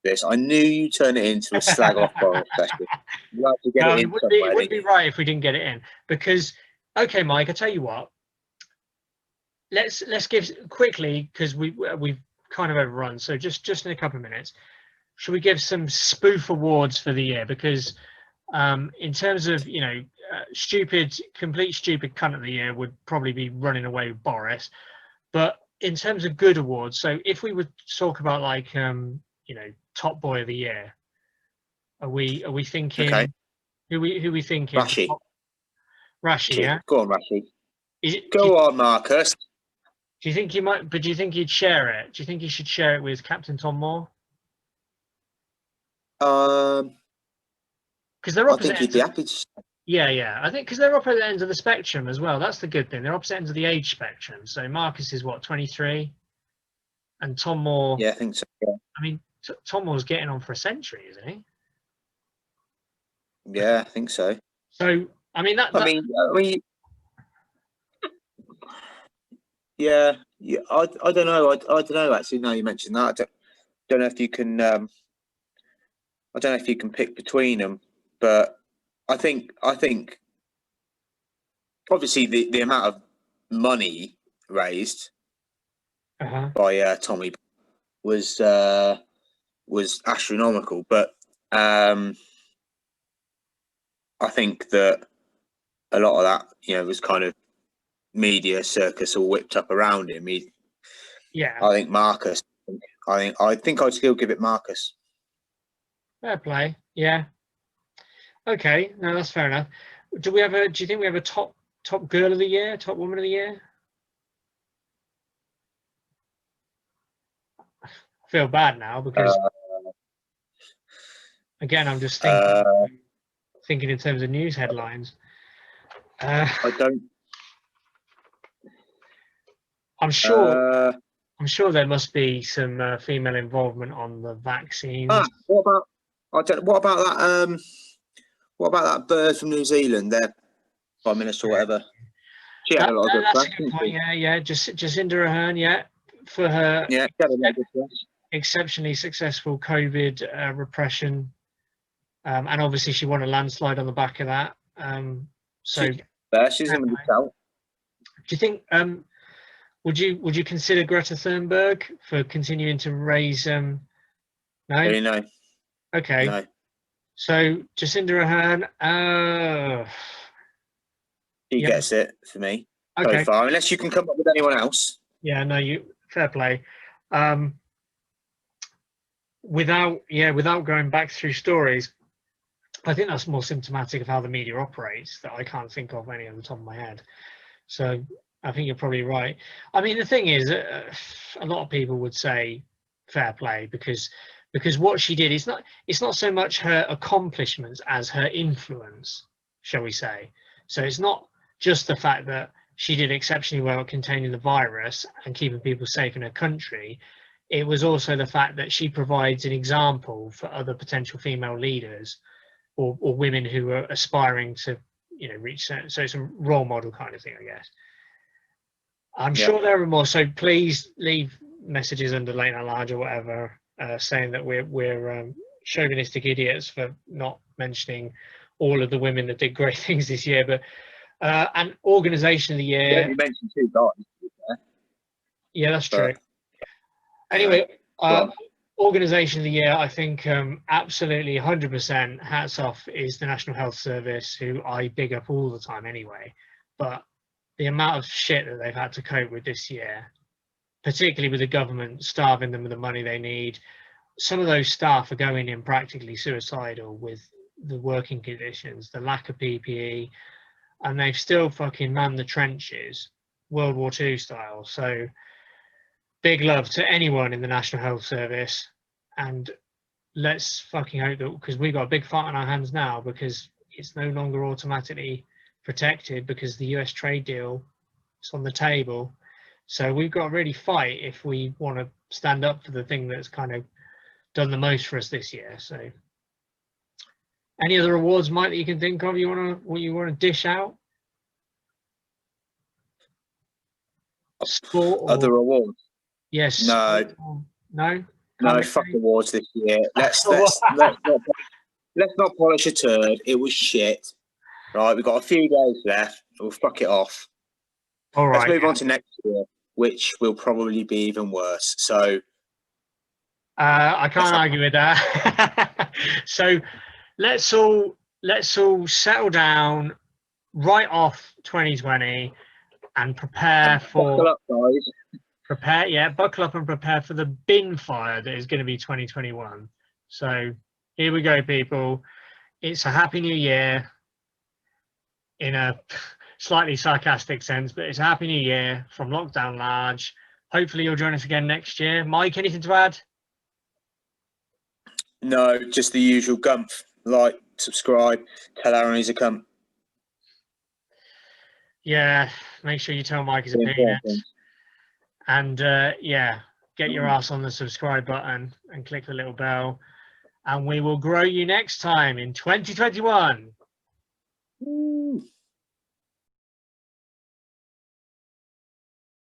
this. I knew you turn it into a slag off Boris session. You have to get No, it it in wouldn't somewhere. it wouldn't be right if we didn't get it in. Because, okay, Mike, I tell you what. Let's give quickly, because we've kind of overrun. So just in a couple of minutes, should we give some spoof awards for the year? Because in terms of complete stupid cunt of the year would probably be running away with Boris. But in terms of good awards, so if we would talk about like top boy of the year, are we thinking? Okay. Who we thinking? Rashi. Rashi, yeah. Go on, Rashi. Do Go on, Marcus. you think he might? But do you think he'd share it? Do you think he should share it with Captain Tom Moore? Because they're I opposite think he'd be happy to. Yeah. I think because they're opposite ends of the spectrum as well. That's the good thing. They're opposite ends of the age spectrum. So Marcus is what, 23, and Tom Moore. Yeah, I think so. Yeah, I mean, Tom Moore's getting on for a century, isn't he? yeah, I think so. So I mean I mean, yeah. I don't know. I don't know. Actually, now you mentioned that, I don't know if you can. I don't know if you can pick between them, but I think obviously the amount of money raised by Tommy was astronomical, but I think that a lot of that, was kind of media circus all whipped up around him. I think Marcus. I think I'd still give it Marcus. Fair play. Yeah. Okay. No, that's fair enough. Do you think we have a top girl of the year, top woman of the year? I feel bad now because again, I'm just thinking in terms of news headlines. I don't. I'm sure there must be some female involvement on the vaccines. What about that? What about that bird from New Zealand? Their Prime Minister or whatever. She had a lot of good That's press. a good point. Yeah. Jacinda Ardern, for her exceptionally successful COVID repression, and obviously she won a landslide on the back of that. So she's in the south. Do you think? Would you consider Greta Thunberg for continuing to raise? No. No. Okay. No. So Jacinda Ardern. She gets it for me so far, unless you can come up with anyone else. Yeah. No. Fair play. Without going back through stories, I think that's more symptomatic of how the media operates, that I can't think of any on the top of my head. So I think you're probably right. I mean, the thing is, a lot of people would say fair play because what she did it's not so much her accomplishments as her influence, shall we say. So it's not just the fact that she did exceptionally well at containing the virus and keeping people safe in her country. It was also the fact that she provides an example for other potential female leaders or women who are aspiring to reach certain, so it's a role model kind of thing, I guess. I'm sure there are more, so please leave messages under Late Night Large or whatever saying that we're chauvinistic idiots for not mentioning all of the women that did great things this year. But and organisation of the year, you mentioned 2 guys. Yeah, that's true. Anyway, organisation of the year, I think absolutely 100% hats off is the National Health Service, who I big up all the time anyway. But the amount of shit that they've had to cope with this year, particularly with the government starving them of the money they need, some of those staff are going in practically suicidal with the working conditions, the lack of PPE, and they've still fucking manned the trenches, World War II style. So big love to anyone in the National Health Service, and let's fucking hope that, because we've got a big fight on our hands now, because it's no longer automatically protected because the US trade deal is on the table. So we've got to really fight if we want to stand up for the thing that's kind of done the most for us this year. So, any other awards, Mike, that you can think of? You want to dish out? Sport or Other awards? yes? No, No. no, fuck awards this year. Let's not polish a turd. It was shit. Right, we've got a few days left. We'll fuck it off. All right. Let's move on to next year, which will probably be even worse. So I can't argue with that. So let's all settle down, write off 2020, and prepare for buckle up, guys. buckle up and prepare for the bin fire that is going to be 2021. So here we go, people. It's a happy new year in a slightly sarcastic sense, but it's a happy new year from Lockdown Large. Hopefully you'll join us again next year. Mike, anything to add? No, just the usual gumph. Like, subscribe, tell Aaron he's a cunt. Yeah, make sure you tell Mike he's a peanut. And yeah, get your ass on the subscribe button and click the little bell. And we will grow you next time in 2021.